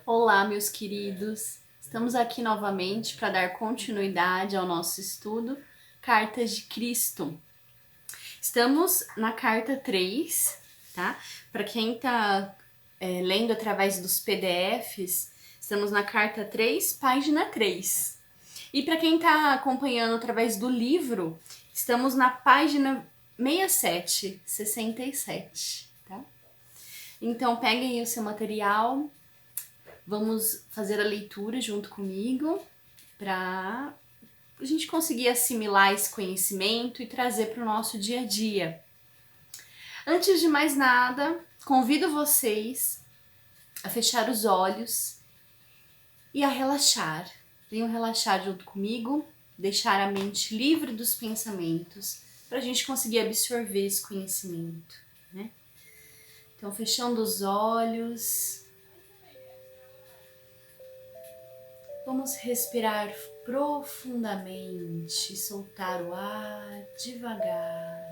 Olá, meus queridos! Estamos aqui novamente para dar continuidade ao nosso estudo Cartas de Cristo. Estamos na carta 3, tá? Para quem está lendo através dos PDFs, estamos na carta 3, página 3. E para quem está acompanhando através do livro, estamos na página 67, tá? Então, peguem aí o seu material. Vamos fazer a leitura junto comigo para a gente conseguir assimilar esse conhecimento e trazer para o nosso dia a dia. Antes de mais nada, convido vocês a fechar os olhos e a relaxar. Venham relaxar junto comigo, deixar a mente livre dos pensamentos para a gente conseguir absorver esse conhecimento, né? Então, fechando os olhos, vamos respirar profundamente, soltar o ar devagar.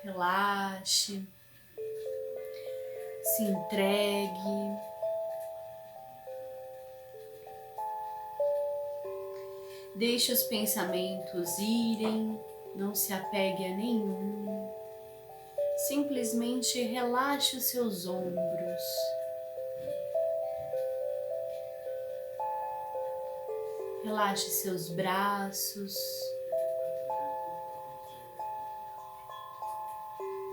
Relaxe, se entregue. Deixe os pensamentos irem, não se apegue a nenhum. Simplesmente relaxe os seus ombros. Relaxe seus braços.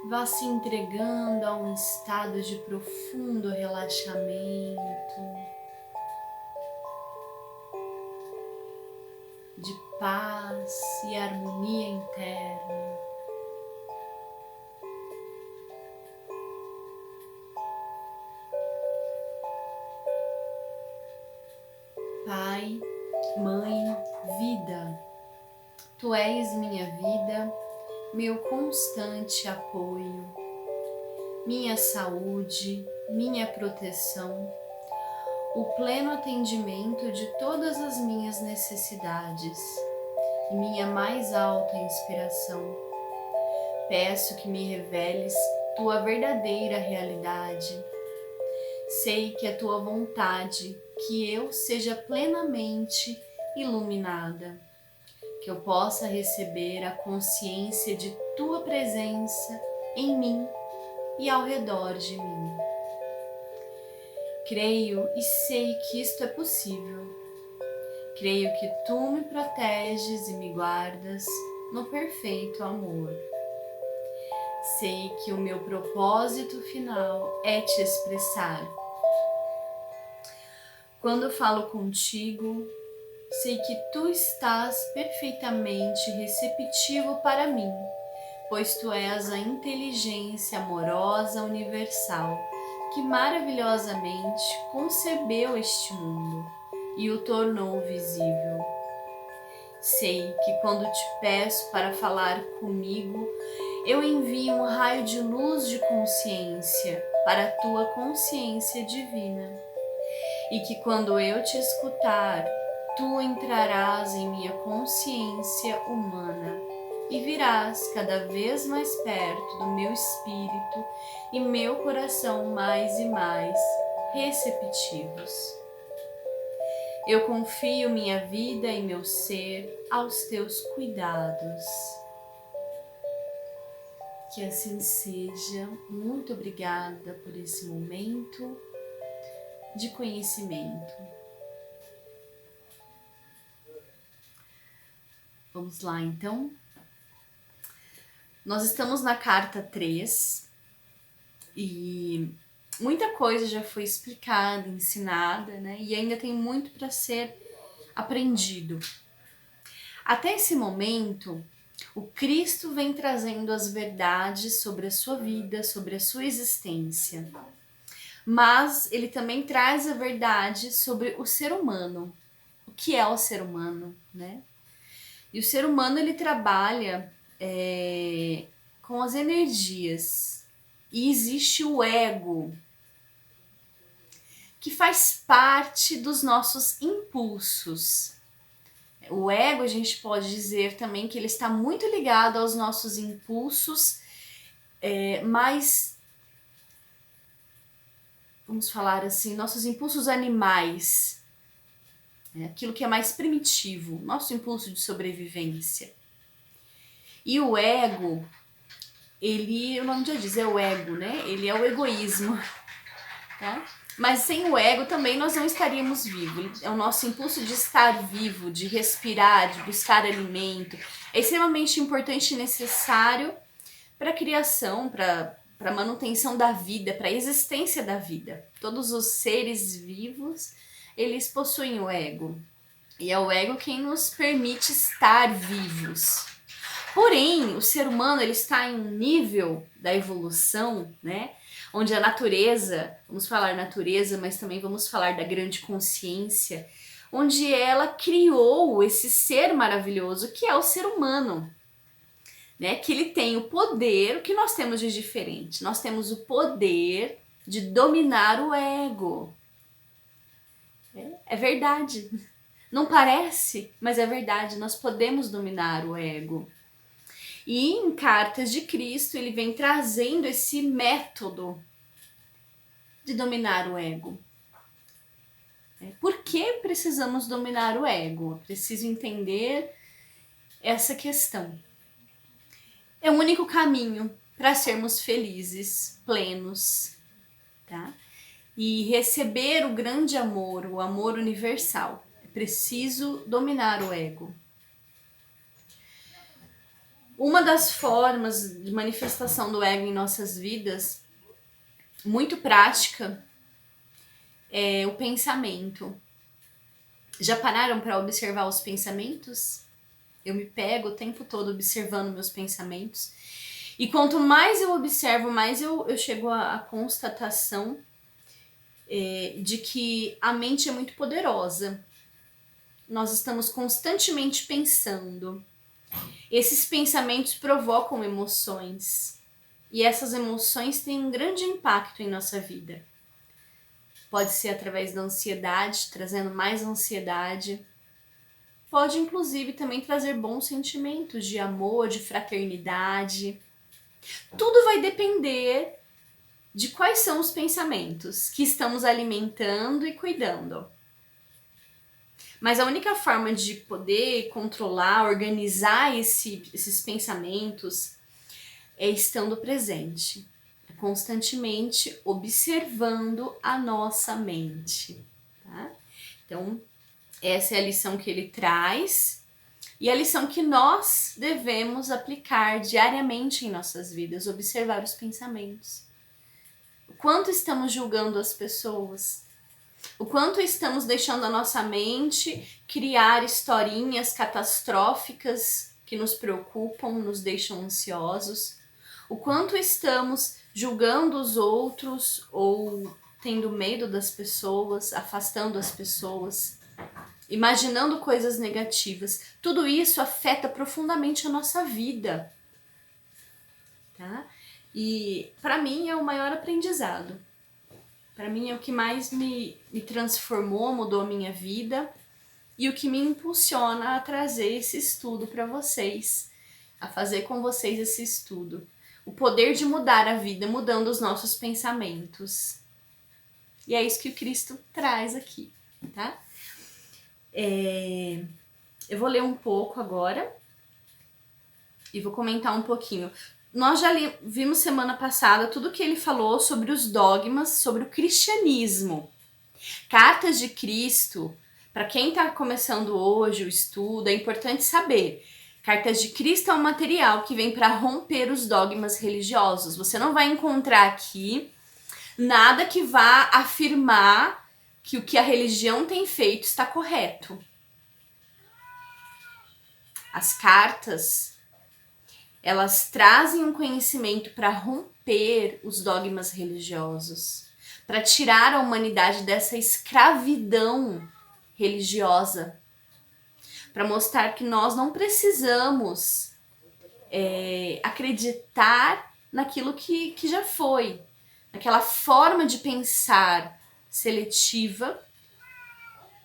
Vá se entregando a um estado de profundo relaxamento, de paz e harmonia interna. Pai, Mãe, Vida, Tu és minha vida, meu constante apoio, minha saúde, minha proteção, o pleno atendimento de todas as minhas necessidades e minha mais alta inspiração. Peço que me reveles Tua verdadeira realidade. Sei que é Tua vontade que eu seja plenamente iluminada, que eu possa receber a consciência de Tua presença em mim e ao redor de mim. Creio e sei que isto é possível. Creio que Tu me proteges e me guardas no perfeito amor. Sei que o meu propósito final é Te expressar. Quando falo contigo, sei que Tu estás perfeitamente receptivo para mim, pois Tu és a inteligência amorosa universal que maravilhosamente concebeu este mundo e o tornou visível. Sei que quando Te peço para falar comigo, eu envio um raio de luz de consciência para a Tua consciência divina, e que quando eu Te escutar, Tu entrarás em minha consciência humana e virás cada vez mais perto do meu espírito e meu coração mais e mais receptivos. Eu confio minha vida e meu ser aos Teus cuidados. Que assim seja. Muito obrigada por esse momento de conhecimento. Vamos lá, então. Nós estamos na carta 3 e muita coisa já foi explicada, ensinada, né? E ainda tem muito para ser aprendido. Até esse momento, o Cristo vem trazendo as verdades sobre a sua vida, sobre a sua existência. Mas ele também traz a verdade sobre o ser humano. O que é o ser humano, né? E o ser humano, ele trabalha com as energias. E existe o ego, que faz parte dos nossos impulsos. O ego, a gente pode dizer também que ele está muito ligado aos nossos impulsos, mais, vamos falar assim, nossos impulsos animais, aquilo que é mais primitivo, nosso impulso de sobrevivência. E o ego, o nome já diz, é o ego, né? Ele é o egoísmo, tá? Mas sem o ego também nós não estaríamos vivos. É o nosso impulso de estar vivo, de respirar, de buscar alimento. É extremamente importante e necessário para a criação, para a manutenção da vida, para a existência da vida. Todos os seres vivos, eles possuem o ego. E é o ego quem nos permite estar vivos. Porém, o ser humano ele está em um nível da evolução, né? Onde a natureza, vamos falar natureza, mas também vamos falar da grande consciência, onde ela criou esse ser maravilhoso que é o ser humano, né? Que ele tem o poder, o que nós temos de diferente? Nós temos o poder de dominar o ego. É verdade. Não parece, mas é verdade, nós podemos dominar o ego. E em Cartas de Cristo ele vem trazendo esse método de dominar o ego. Por que precisamos dominar o ego? Eu preciso entender essa questão. É o único caminho para sermos felizes, plenos, tá? E receber o grande amor, o amor universal. É preciso dominar o ego. Uma das formas de manifestação do ego em nossas vidas, muito prática, é o pensamento. Já pararam para observar os pensamentos? Eu me pego o tempo todo observando meus pensamentos. E quanto mais eu observo, mais eu chego à constatação de que a mente é muito poderosa. Nós estamos constantemente pensando. Esses pensamentos provocam emoções. E essas emoções têm um grande impacto em nossa vida. Pode ser através da ansiedade, trazendo mais ansiedade. Pode, inclusive, também trazer bons sentimentos de amor, de fraternidade. Tudo vai depender de quais são os pensamentos que estamos alimentando e cuidando. Mas a única forma de poder controlar, organizar esses pensamentos é estando presente. Constantemente observando a nossa mente, tá? Então, essa é a lição que ele traz e a lição que nós devemos aplicar diariamente em nossas vidas, observar os pensamentos. O quanto estamos julgando as pessoas, o quanto estamos deixando a nossa mente criar historinhas catastróficas que nos preocupam, nos deixam ansiosos, o quanto estamos julgando os outros ou tendo medo das pessoas, afastando as pessoas, imaginando coisas negativas. Tudo isso afeta profundamente a nossa vida, tá? E para mim é o maior aprendizado. Para mim é o que mais me transformou, mudou a minha vida e o que me impulsiona a trazer esse estudo para vocês, a fazer com vocês esse estudo. O poder de mudar a vida, mudando os nossos pensamentos. E é isso que o Cristo traz aqui, tá? Eu vou ler um pouco agora e vou comentar um pouquinho. Nós já vimos semana passada tudo que ele falou sobre os dogmas, sobre o cristianismo. Cartas de Cristo, para quem está começando hoje o estudo, é importante saber. Cartas de Cristo é um material que vem para romper os dogmas religiosos. Você não vai encontrar aqui nada que vá afirmar que o que a religião tem feito está correto. As cartas, elas trazem um conhecimento para romper os dogmas religiosos, para tirar a humanidade dessa escravidão religiosa, para mostrar que nós não precisamos acreditar naquilo que já foi, naquela forma de pensar seletiva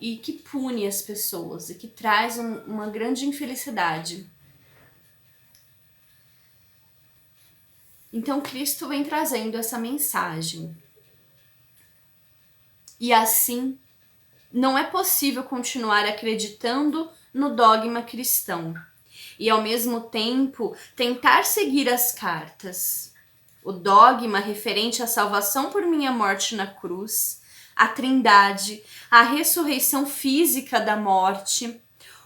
e que pune as pessoas e que traz uma grande infelicidade. Então Cristo vem trazendo essa mensagem. E assim, não é possível continuar acreditando no dogma cristão e ao mesmo tempo tentar seguir as cartas. O dogma referente à salvação por minha morte na cruz, a trindade, a ressurreição física da morte,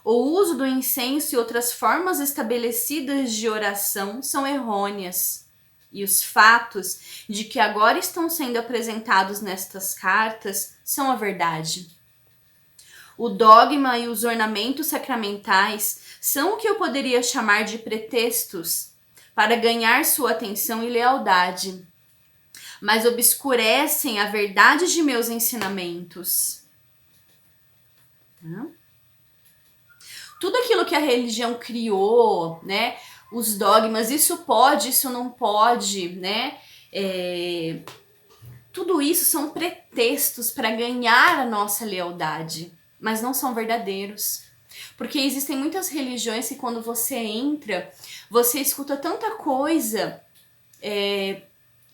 o uso do incenso e outras formas estabelecidas de oração são errôneas. E os fatos de que agora estão sendo apresentados nestas cartas são a verdade. O dogma e os ornamentos sacramentais são o que eu poderia chamar de pretextos para ganhar sua atenção e lealdade, mas obscurecem a verdade de meus ensinamentos. Tudo aquilo que a religião criou, né? Os dogmas, isso pode, isso não pode, né? Tudo isso são pretextos para ganhar a nossa lealdade, mas não são verdadeiros. Porque existem muitas religiões que quando você entra, você escuta tanta coisa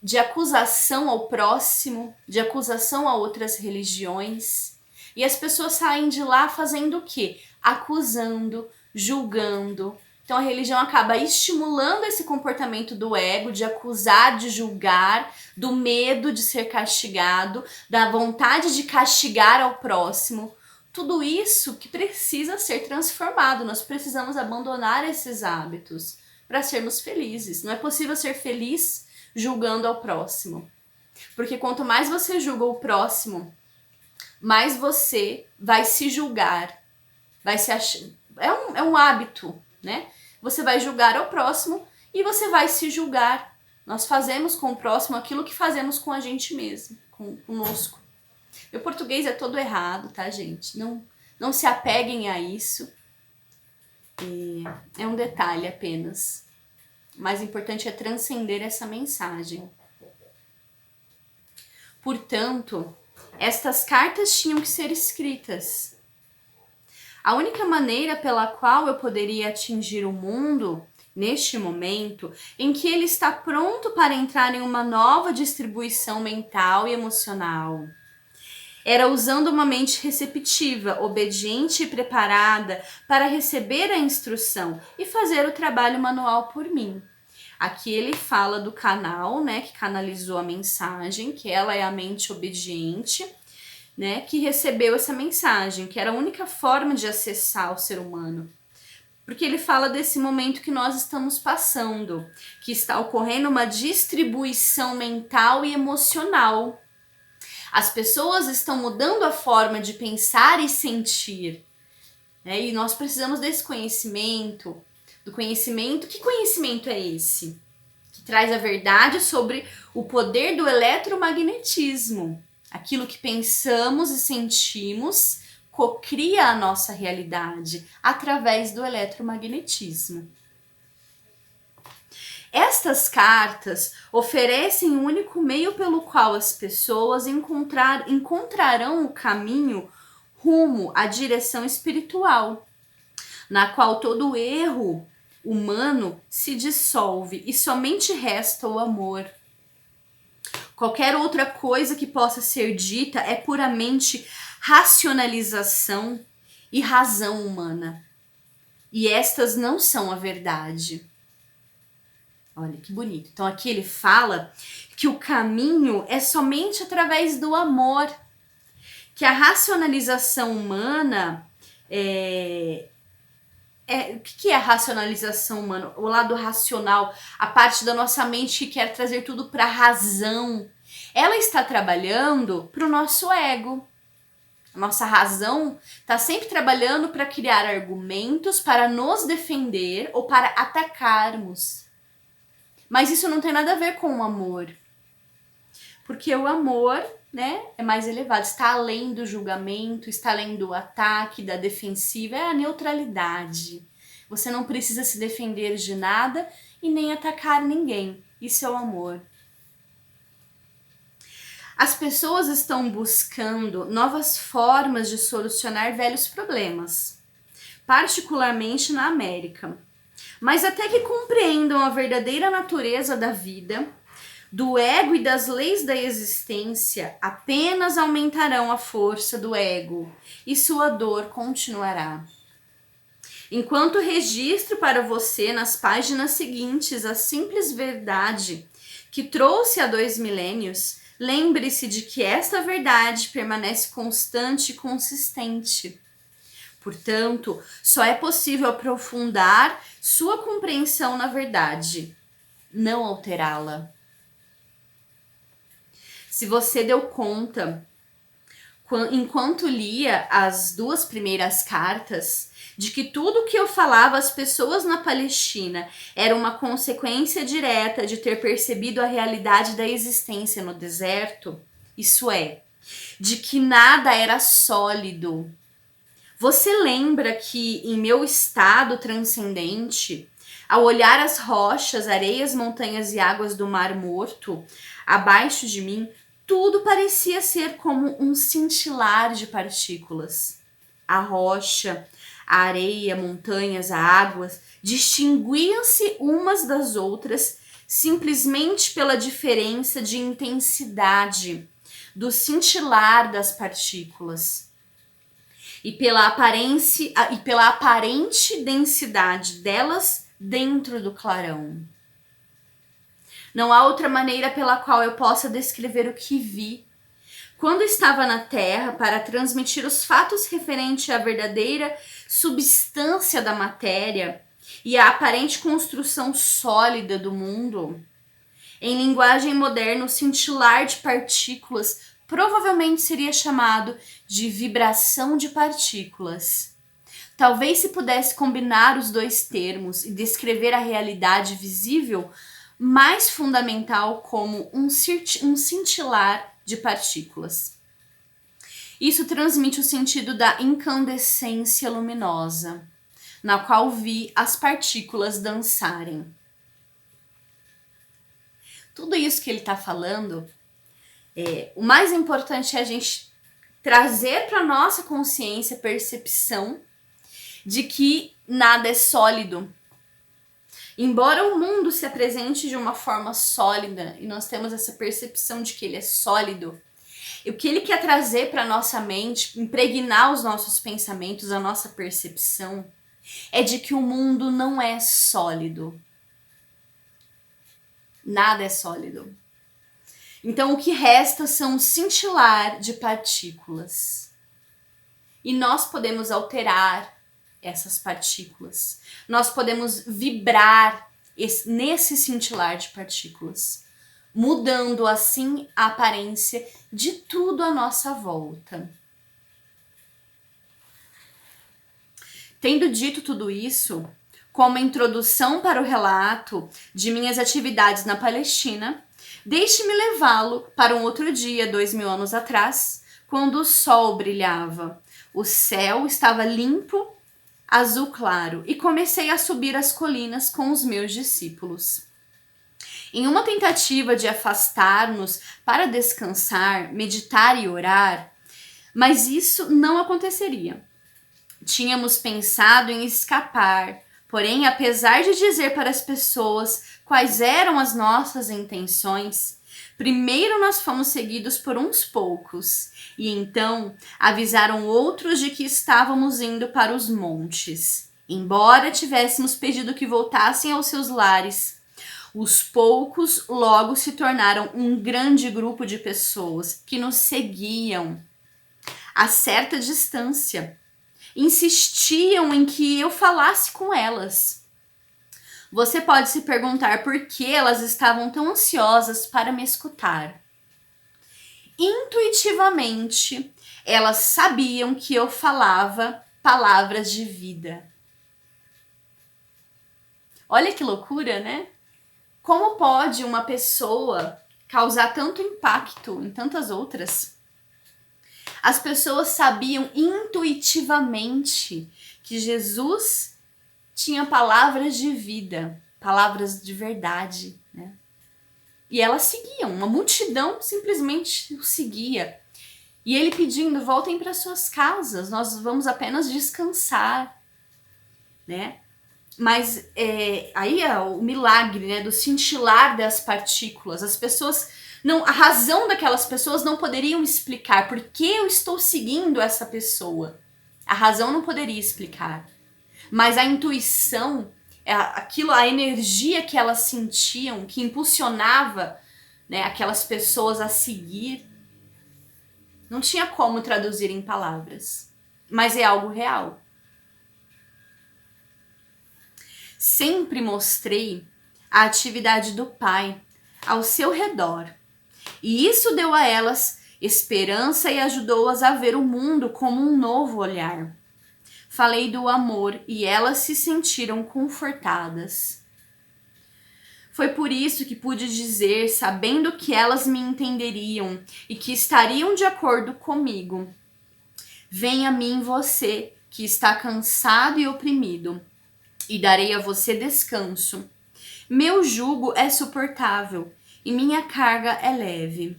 de acusação ao próximo, de acusação a outras religiões, e as pessoas saem de lá fazendo o quê? Acusando, julgando. Então a religião acaba estimulando esse comportamento do ego, de acusar, de julgar, do medo de ser castigado, da vontade de castigar ao próximo. Tudo isso que precisa ser transformado. Nós precisamos abandonar esses hábitos para sermos felizes. Não é possível ser feliz julgando ao próximo. Porque quanto mais você julga o próximo, mais você vai se julgar. Vai se achar... é um hábito, né? Você vai julgar ao próximo e você vai se julgar. Nós fazemos com o próximo aquilo que fazemos com a gente mesmo, conosco. Meu português é todo errado, tá, gente? Não se apeguem a isso. É um detalhe apenas. O mais importante é transcender essa mensagem. Portanto, estas cartas tinham que ser escritas. A única maneira pela qual eu poderia atingir o mundo, neste momento, em que ele está pronto para entrar em uma nova distribuição mental e emocional, era usando uma mente receptiva, obediente e preparada para receber a instrução e fazer o trabalho manual por mim. Aqui ele fala do canal, né, que canalizou a mensagem, que ela é a mente obediente, né, que recebeu essa mensagem, que era a única forma de acessar o ser humano. Porque ele fala desse momento que nós estamos passando, que está ocorrendo uma distribuição mental e emocional. As pessoas estão mudando a forma de pensar e sentir, né? E nós precisamos desse conhecimento, do conhecimento. Que conhecimento é esse? Que traz a verdade sobre o poder do eletromagnetismo. Aquilo que pensamos e sentimos cocria a nossa realidade através do eletromagnetismo. Estas cartas oferecem um único meio pelo qual as pessoas encontrarão o caminho rumo à direção espiritual, na qual todo erro humano se dissolve e somente resta o amor. Qualquer outra coisa que possa ser dita é puramente racionalização e razão humana. E estas não são a verdade. Olha que bonito. Então aqui ele fala que o caminho é somente através do amor. Que a racionalização humana o que é a racionalização humana? O lado racional, a parte da nossa mente que quer trazer tudo para a razão. Ela está trabalhando para o nosso ego. A nossa razão está sempre trabalhando para criar argumentos para nos defender ou para atacarmos. Mas isso não tem nada a ver com o amor. Porque o amor, né, é mais elevado, está além do julgamento, está além do ataque, da defensiva, é a neutralidade. Você não precisa se defender de nada e nem atacar ninguém. Isso é o amor. As pessoas estão buscando novas formas de solucionar velhos problemas, particularmente na América. Mas até que compreendam a verdadeira natureza da vida, do ego e das leis da existência, apenas aumentarão a força do ego e sua dor continuará. Enquanto registro para você nas páginas seguintes a simples verdade que trouxe há 2 milênios, lembre-se de que esta verdade permanece constante e consistente. Portanto, só é possível aprofundar sua compreensão na verdade, não alterá-la. Se você deu conta, enquanto lia as 2 primeiras cartas, de que tudo que eu falava às pessoas na Palestina era uma consequência direta de ter percebido a realidade da existência no deserto, isso é, de que nada era sólido. Você lembra que em meu estado transcendente, ao olhar as rochas, areias, montanhas e águas do Mar Morto abaixo de mim, tudo parecia ser como um cintilar de partículas. A rocha, a areia, montanhas, a águas distinguiam-se umas das outras simplesmente pela diferença de intensidade do cintilar das partículas e pela aparente densidade delas dentro do clarão. Não há outra maneira pela qual eu possa descrever o que vi quando estava na Terra para transmitir os fatos referentes à verdadeira substância da matéria e à aparente construção sólida do mundo. Em linguagem moderna, o cintilar de partículas provavelmente seria chamado de vibração de partículas. Talvez se pudesse combinar os 2 termos e descrever a realidade visível mais fundamental como um cintilar de partículas. Isso transmite o sentido da incandescência luminosa, na qual vi as partículas dançarem. Tudo isso que ele está falando, o mais importante é a gente trazer para nossa consciência a percepção de que nada é sólido. Embora o mundo se apresente de uma forma sólida e nós temos essa percepção de que ele é sólido, o que ele quer trazer para nossa mente, impregnar os nossos pensamentos, a nossa percepção, é de que o mundo não é sólido. Nada é sólido. Então o que resta são cintilar de partículas. E nós podemos alterar essas partículas. Nós podemos vibrar nesse cintilar de partículas, mudando assim a aparência de tudo à nossa volta. Tendo dito tudo isso, como introdução para o relato de minhas atividades na Palestina, deixe-me levá-lo para um outro dia, 2000 anos atrás, quando o sol brilhava, o céu estava limpo, azul claro, e comecei a subir as colinas com os meus discípulos. Em uma tentativa de afastar-nos para descansar, meditar e orar, mas isso não aconteceria. Tínhamos pensado em escapar, porém, apesar de dizer para as pessoas quais eram as nossas intenções, primeiro nós fomos seguidos por uns poucos, e então avisaram outros de que estávamos indo para os montes. Embora tivéssemos pedido que voltassem aos seus lares, os poucos logo se tornaram um grande grupo de pessoas que nos seguiam a certa distância. Insistiam em que eu falasse com elas. Você pode se perguntar por que elas estavam tão ansiosas para me escutar. Intuitivamente, elas sabiam que eu falava palavras de vida. Olha que loucura, né? Como pode uma pessoa causar tanto impacto em tantas outras? As pessoas sabiam intuitivamente que Jesus tinha palavras de vida, palavras de verdade, né? E elas seguiam, uma multidão simplesmente o seguia. E ele pedindo, voltem para suas casas, nós vamos apenas descansar, né? Mas aí é o milagre, né, do cintilar das partículas. As pessoas, não, a razão daquelas pessoas não poderiam explicar por que eu estou seguindo essa pessoa. A razão não poderia explicar. Mas a intuição, aquilo, a energia que elas sentiam, que impulsionava, né, aquelas pessoas a seguir, não tinha como traduzir em palavras. Mas é algo real. Sempre mostrei a atividade do Pai ao seu redor. E isso deu a elas esperança e ajudou-as a ver o mundo como um novo olhar. Falei do amor e elas se sentiram confortadas. Foi por isso que pude dizer, sabendo que elas me entenderiam e que estariam de acordo comigo: venha a mim você, que está cansado e oprimido, e darei a você descanso. Meu jugo é suportável e minha carga é leve.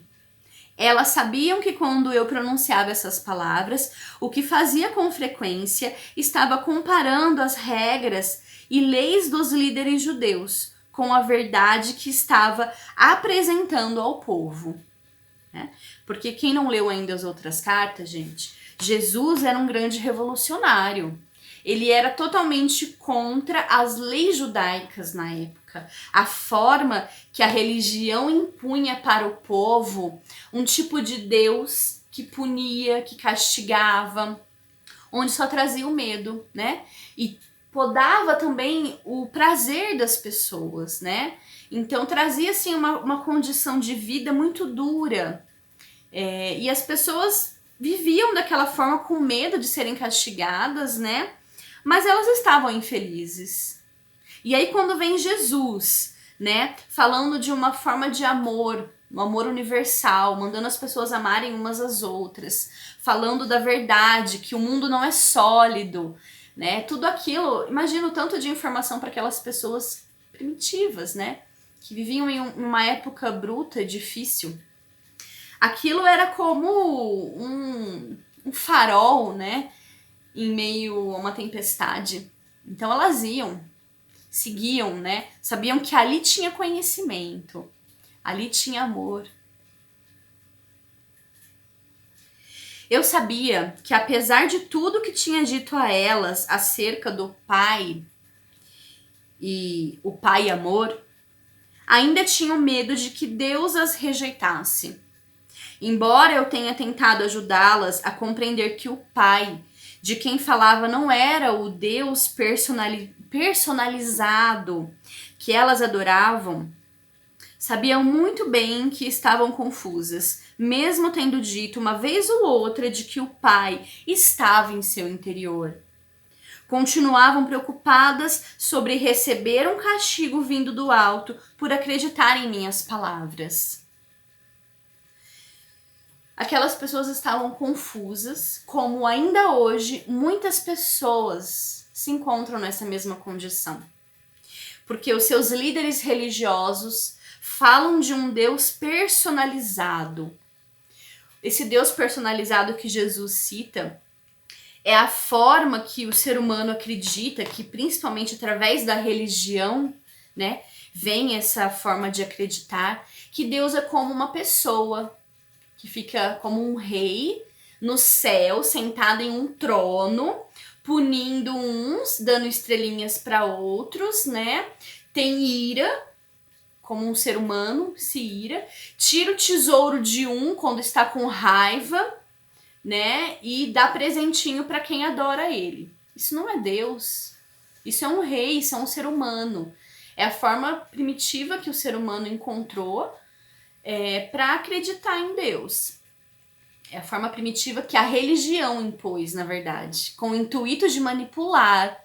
Elas sabiam que quando eu pronunciava essas palavras, o que fazia com frequência estava comparando as regras e leis dos líderes judeus com a verdade que estava apresentando ao povo. Porque quem não leu ainda as outras cartas, gente, Jesus era um grande revolucionário. Ele era totalmente contra as leis judaicas na época. A forma que a religião impunha para o povo um tipo de Deus que punia, que castigava, onde só trazia o medo, né? E podava também o prazer das pessoas, né? Então trazia assim uma condição de vida muito dura. E as pessoas viviam daquela forma com medo de serem castigadas, né? Mas elas estavam infelizes. E aí quando vem Jesus, né, falando de uma forma de amor, um amor universal, mandando as pessoas amarem umas às outras, falando da verdade, que o mundo não é sólido, né? Tudo aquilo, imagina o tanto de informação para aquelas pessoas primitivas, né, que viviam em uma época bruta, difícil. Aquilo era como um farol, né, em meio a uma tempestade. Então elas iam, seguiam, né? Sabiam que ali tinha conhecimento, ali tinha amor. Eu sabia que apesar de tudo que tinha dito a elas acerca do Pai e o Pai amor, ainda tinham medo de que Deus as rejeitasse. Embora eu tenha tentado ajudá-las a compreender que o Pai de quem falava não era o Deus personalizado que elas adoravam, sabiam muito bem que estavam confusas, mesmo tendo dito uma vez ou outra de que o Pai estava em seu interior. Continuavam preocupadas sobre receber um castigo vindo do alto por acreditar em minhas palavras. Aquelas pessoas estavam confusas, como ainda hoje muitas pessoas se encontram nessa mesma condição. Porque os seus líderes religiosos falam de um Deus personalizado. Esse Deus personalizado que Jesus cita é a forma que o ser humano acredita, que principalmente através da religião, né, vem essa forma de acreditar, que Deus é como uma pessoa, que fica como um rei no céu, sentado em um trono, punindo uns, dando estrelinhas para outros, né? Tem ira, como um ser humano se ira, tira o tesouro de um quando está com raiva, né? E dá presentinho para quem adora ele. Isso não é Deus. Isso é um rei, isso é um ser humano. É a forma primitiva que o ser humano encontrou para acreditar em Deus. É a forma primitiva que a religião impôs, na verdade, com o intuito de manipular,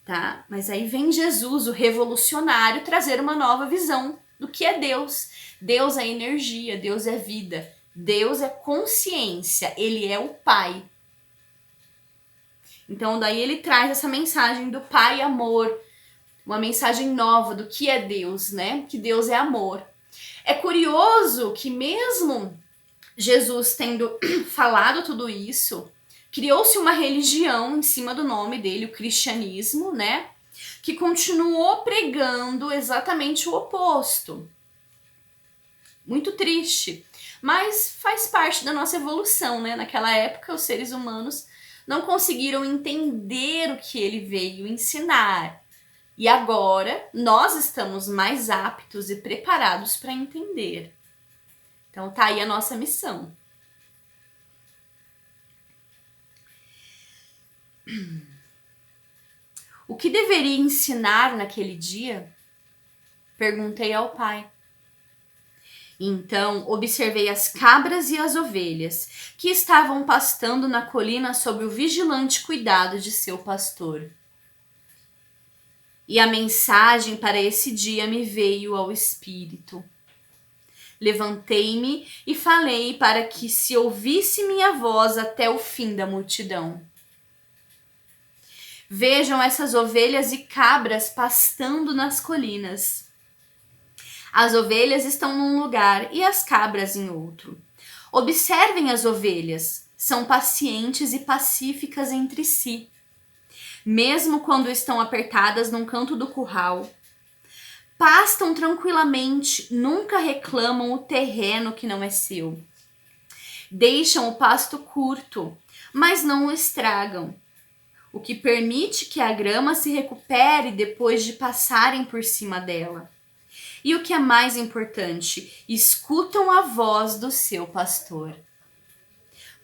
tá? Mas aí vem Jesus, o revolucionário, trazer uma nova visão do que é Deus. Deus é energia, Deus é vida, Deus é consciência, Ele é o Pai. Então daí ele traz essa mensagem do Pai amor, uma mensagem nova do que é Deus, né? Que Deus é amor. É curioso que mesmo Jesus tendo falado tudo isso, criou-se uma religião em cima do nome dele, o cristianismo, né? Que continuou pregando exatamente o oposto. Muito triste, mas faz parte da nossa evolução, né? Naquela época, os seres humanos não conseguiram entender o que ele veio ensinar. E agora, nós estamos mais aptos e preparados para entender. Então, tá aí a nossa missão. O que deveria ensinar naquele dia? Perguntei ao pai. Então observei as cabras e as ovelhas, que estavam pastando na colina sob o vigilante cuidado de seu pastor. E a mensagem para esse dia me veio ao espírito. Levantei-me e falei para que se ouvisse minha voz até o fim da multidão. Vejam essas ovelhas e cabras pastando nas colinas. As ovelhas estão num lugar e as cabras em outro. Observem as ovelhas, são pacientes e pacíficas entre si. Mesmo quando estão apertadas num canto do curral, pastam tranquilamente, nunca reclamam o terreno que não é seu. Deixam o pasto curto, mas não o estragam, o que permite que a grama se recupere depois de passarem por cima dela. E o que é mais importante, escutam a voz do seu pastor.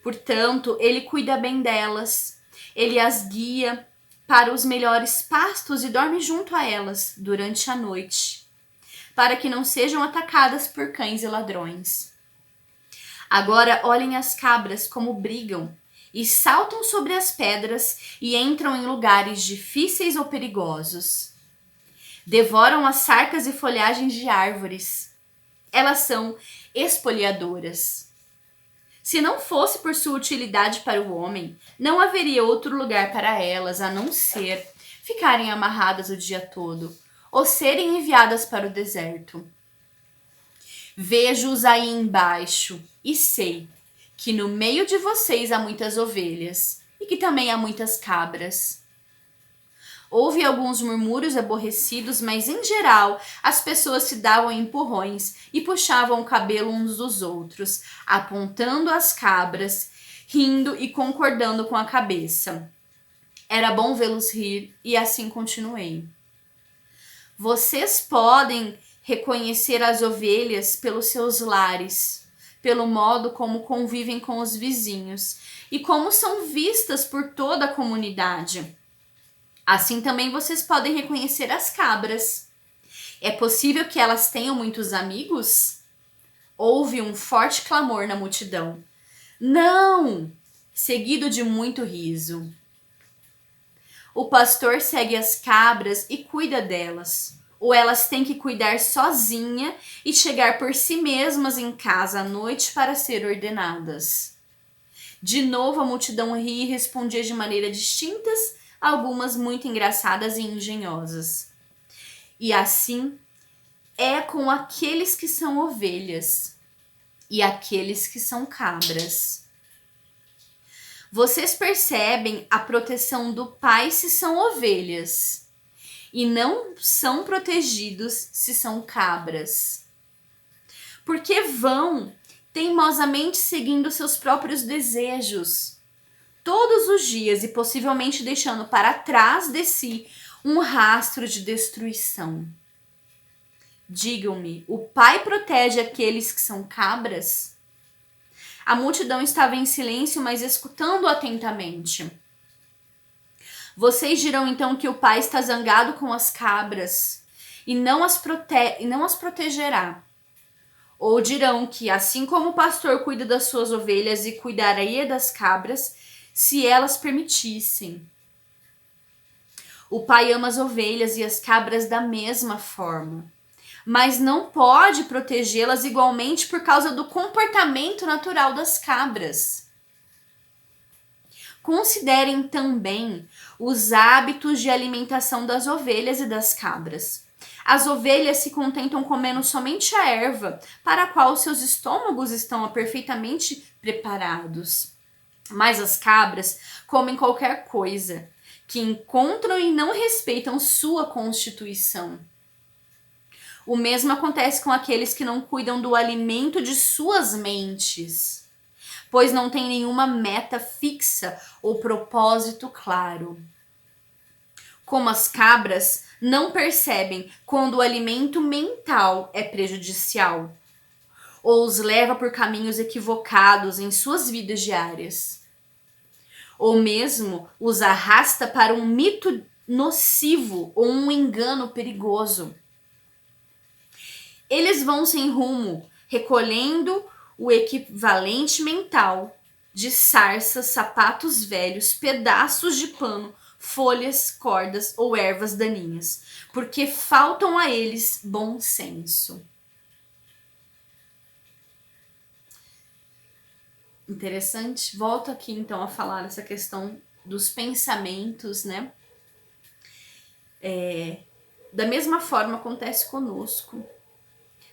Portanto, ele cuida bem delas, ele as guia para os melhores pastos e dorme junto a elas durante a noite, para que não sejam atacadas por cães e ladrões. Agora olhem as cabras como brigam e saltam sobre as pedras e entram em lugares difíceis ou perigosos. Devoram as sarcas e folhagens de árvores. Elas são espoliadoras. Se não fosse por sua utilidade para o homem, não haveria outro lugar para elas a não ser ficarem amarradas o dia todo ou serem enviadas para o deserto. Vejo-os aí embaixo e sei que no meio de vocês há muitas ovelhas e que também há muitas cabras. Houve alguns murmúrios aborrecidos, mas em geral as pessoas se davam empurrões e puxavam o cabelo uns dos outros, apontando as cabras, rindo e concordando com a cabeça. Era bom vê-los rir e assim continuei. Vocês podem reconhecer as ovelhas pelos seus lares, pelo modo como convivem com os vizinhos e como são vistas por toda a comunidade. Assim também vocês podem reconhecer as cabras. É possível que elas tenham muitos amigos? Houve um forte clamor na multidão. Não! Seguido de muito riso. O pastor segue as cabras e cuida delas. Ou elas têm que cuidar sozinha e chegar por si mesmas em casa à noite para ser ordenadas. De novo a multidão ria e respondia de maneira distintas, algumas muito engraçadas e engenhosas. E assim é com aqueles que são ovelhas e aqueles que são cabras. Vocês percebem a proteção do Pai se são ovelhas e não são protegidos se são cabras. Porque vão teimosamente seguindo seus próprios desejos todos os dias e possivelmente deixando para trás de si um rastro de destruição. Digam-me, o Pai protege aqueles que são cabras? A multidão estava em silêncio, mas escutando atentamente. Vocês dirão então que o Pai está zangado com as cabras e não as protegerá. Ou dirão que, assim como o pastor cuida das suas ovelhas e cuidaria das cabras, se elas permitissem. O Pai ama as ovelhas e as cabras da mesma forma, mas não pode protegê-las igualmente por causa do comportamento natural das cabras. Considerem também os hábitos de alimentação das ovelhas e das cabras. As ovelhas se contentam comendo somente a erva, para a qual seus estômagos estão perfeitamente preparados. Mas as cabras comem qualquer coisa que encontram e não respeitam sua constituição. O mesmo acontece com aqueles que não cuidam do alimento de suas mentes, pois não têm nenhuma meta fixa ou propósito claro. Como as cabras, não percebem quando o alimento mental é prejudicial ou os leva por caminhos equivocados em suas vidas diárias, ou mesmo os arrasta para um mito nocivo ou um engano perigoso. Eles vão sem rumo, recolhendo o equivalente mental de sarças, sapatos velhos, pedaços de pano, folhas, cordas ou ervas daninhas, porque faltam a eles bom senso. Interessante. Volto aqui então a falar essa questão dos pensamentos, né? Da mesma forma acontece conosco.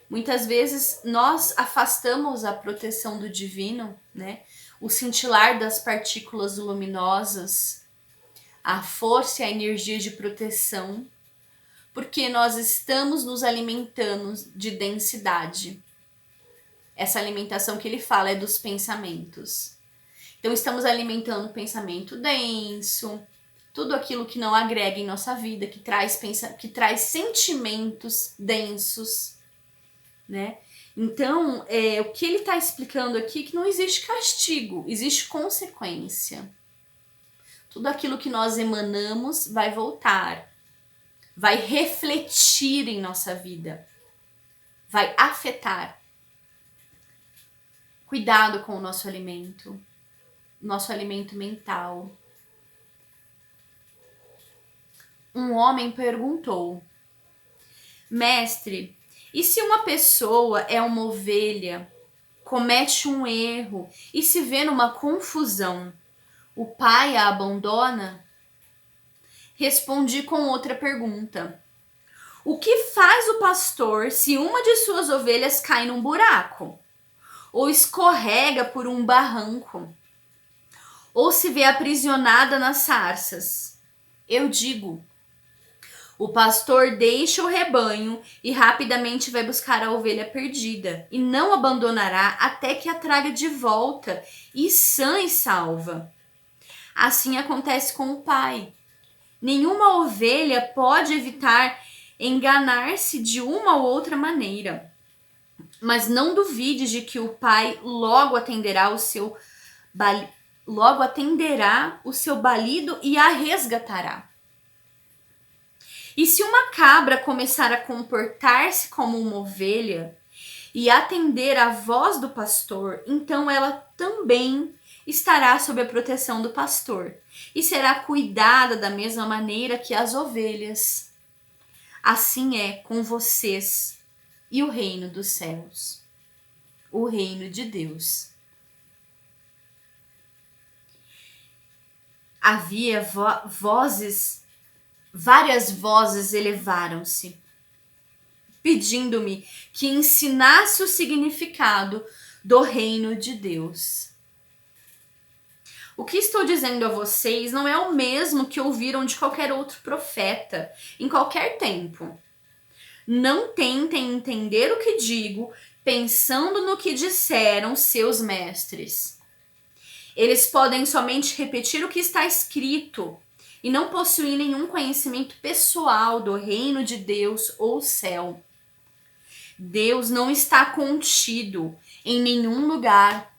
Muitas vezes nós afastamos a proteção do divino, né? O cintilar das partículas luminosas, a força e a energia de proteção, porque nós estamos nos alimentando de densidade. Essa alimentação que ele fala é dos pensamentos. Então estamos alimentando o pensamento denso, tudo aquilo que não agrega em nossa vida, que traz sentimentos densos, né? Então, o que ele está explicando aqui é que não existe castigo, existe consequência. Tudo aquilo que nós emanamos vai voltar, vai refletir em nossa vida, vai afetar. Cuidado com o nosso alimento mental. Um homem perguntou: Mestre, e se uma pessoa é uma ovelha, comete um erro e se vê numa confusão, o pai a abandona? Respondi com outra pergunta: o que faz o pastor se uma de suas ovelhas cai num buraco? Ou escorrega por um barranco? Ou se vê aprisionada nas sarças? Eu digo: o pastor deixa o rebanho e rapidamente vai buscar a ovelha perdida, e não abandonará até que a traga de volta, e sã e salva. Assim acontece com o pai. Nenhuma ovelha pode evitar enganar-se de uma ou outra maneira. Mas não duvide de que o pai logo atenderá o seu balido e a resgatará. E se uma cabra começar a comportar-se como uma ovelha e atender à voz do pastor, então ela também estará sob a proteção do pastor e será cuidada da mesma maneira que as ovelhas. Assim é com vocês e o reino dos céus, o reino de Deus. Havia várias vozes elevaram-se, pedindo-me que ensinasse o significado do reino de Deus. O que estou dizendo a vocês não é o mesmo que ouviram de qualquer outro profeta, em qualquer tempo. Não tentem entender o que digo, pensando no que disseram seus mestres. Eles podem somente repetir o que está escrito e não possuem nenhum conhecimento pessoal do reino de Deus ou céu. Deus não está contido em nenhum lugar,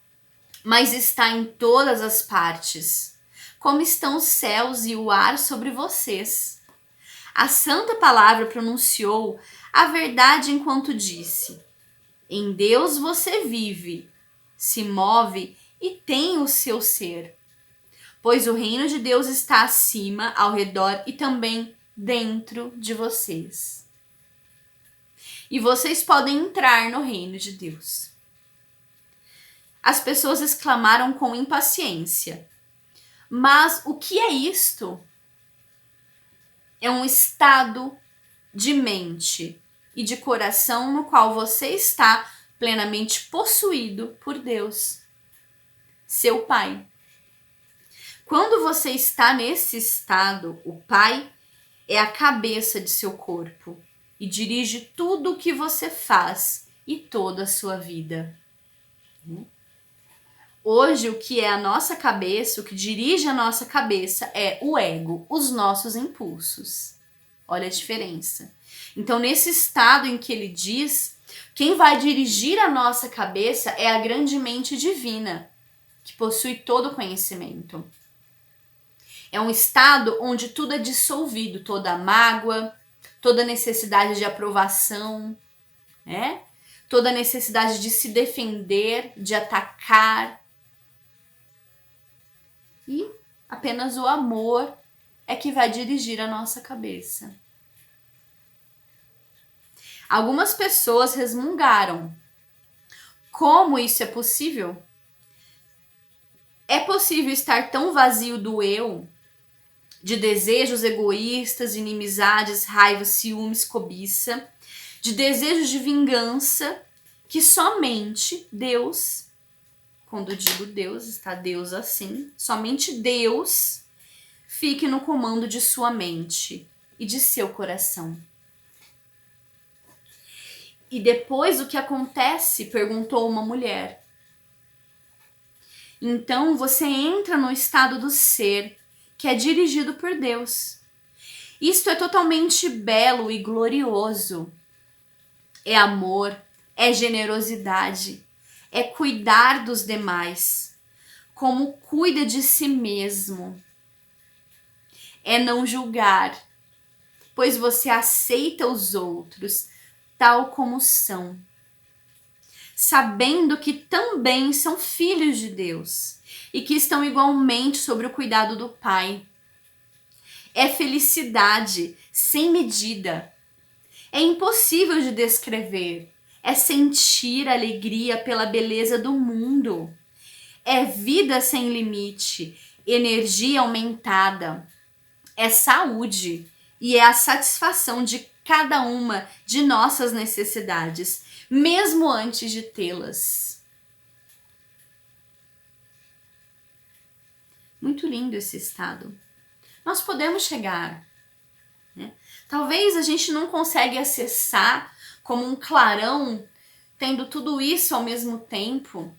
mas está em todas as partes, como estão os céus e o ar sobre vocês. A santa palavra pronunciou a verdade enquanto disse: em Deus você vive, se move e tem o seu ser, pois o reino de Deus está acima, ao redor e também dentro de vocês. E vocês podem entrar no reino de Deus. As pessoas exclamaram com impaciência: mas o que é isto? é um estado de mente e de coração no qual você está plenamente possuído por Deus, seu Pai. Quando você está nesse estado, o Pai é a cabeça de seu corpo e dirige tudo o que você faz e toda a sua vida. Hoje, o que é a nossa cabeça, o que dirige a nossa cabeça é o ego, os nossos impulsos. Olha a diferença. Então, nesse estado em que ele diz, quem vai dirigir a nossa cabeça é a grande mente divina, que possui todo o conhecimento. É um estado onde tudo é dissolvido, toda a mágoa, toda a necessidade de aprovação, né? Toda a necessidade de se defender, de atacar. E apenas o amor é que vai dirigir a nossa cabeça. Algumas pessoas resmungaram. Como isso é possível? É possível estar tão vazio do eu, de desejos egoístas, inimizades, raiva, ciúmes, cobiça, de desejos de vingança, que somente Deus, quando eu digo Deus, está Deus assim, somente Deus fique no comando de sua mente e de seu coração. E depois o que acontece? Perguntou uma mulher. Então você entra no estado do ser, que é dirigido por Deus. Isto é totalmente belo e glorioso. É amor, é generosidade, é cuidar dos demais, como cuida de si mesmo. É não julgar, pois você aceita os outros tal como são, sabendo que também são filhos de Deus e que estão igualmente sob o cuidado do Pai. É felicidade sem medida. É impossível de descrever. É sentir alegria pela beleza do mundo. É vida sem limite, energia aumentada. É saúde e é a satisfação de cada uma de nossas necessidades, mesmo antes de tê-las. Muito lindo esse estado. Nós podemos chegar, né? Talvez a gente não consiga acessar como um clarão, tendo tudo isso ao mesmo tempo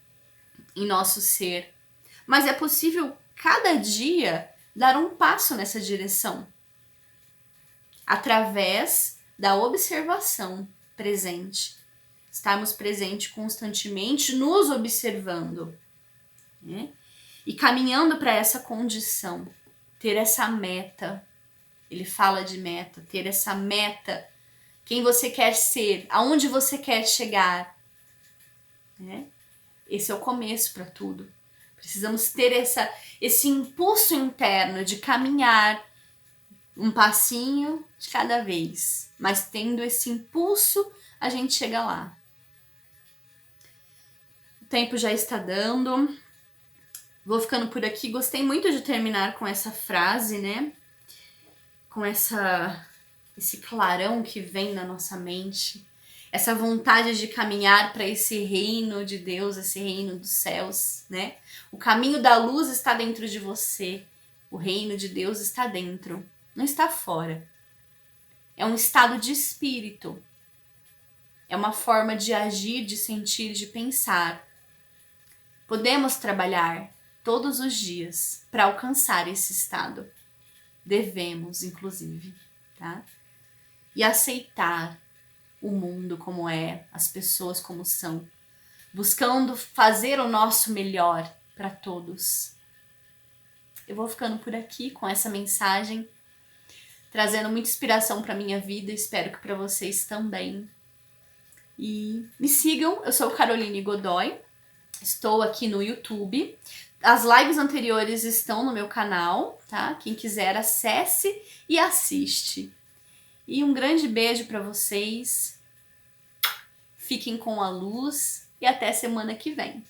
em nosso ser, mas é possível cada dia dar um passo nessa direção, através da observação presente. Estarmos presentes constantemente, nos observando, né? E caminhando para essa condição, ter essa meta. Ele fala de meta, ter essa meta. Quem você quer ser, aonde você quer chegar, né? Esse é o começo para tudo. Precisamos ter esse impulso interno de caminhar um passinho de cada vez, mas tendo esse impulso, a gente chega lá. O tempo já está dando. Vou ficando por aqui. Gostei muito de terminar com essa frase, né? Com esse clarão que vem na nossa mente. Essa vontade de caminhar para esse reino de Deus, esse reino dos céus, né? O caminho da luz está dentro de você. O reino de Deus está dentro, não está fora. É um estado de espírito. É uma forma de agir, de sentir, de pensar. Podemos trabalhar todos os dias para alcançar esse estado. Devemos, inclusive, tá? E aceitar o mundo como é, as pessoas como são, buscando fazer o nosso melhor para todos. Eu vou ficando por aqui com essa mensagem, trazendo muita inspiração para minha vida, espero que para vocês também. E me sigam, eu sou Caroline Godoy, estou aqui no YouTube. As lives anteriores estão no meu canal, tá? Quem quiser acesse e assiste. E um grande beijo para vocês. Fiquem com a luz e até semana que vem.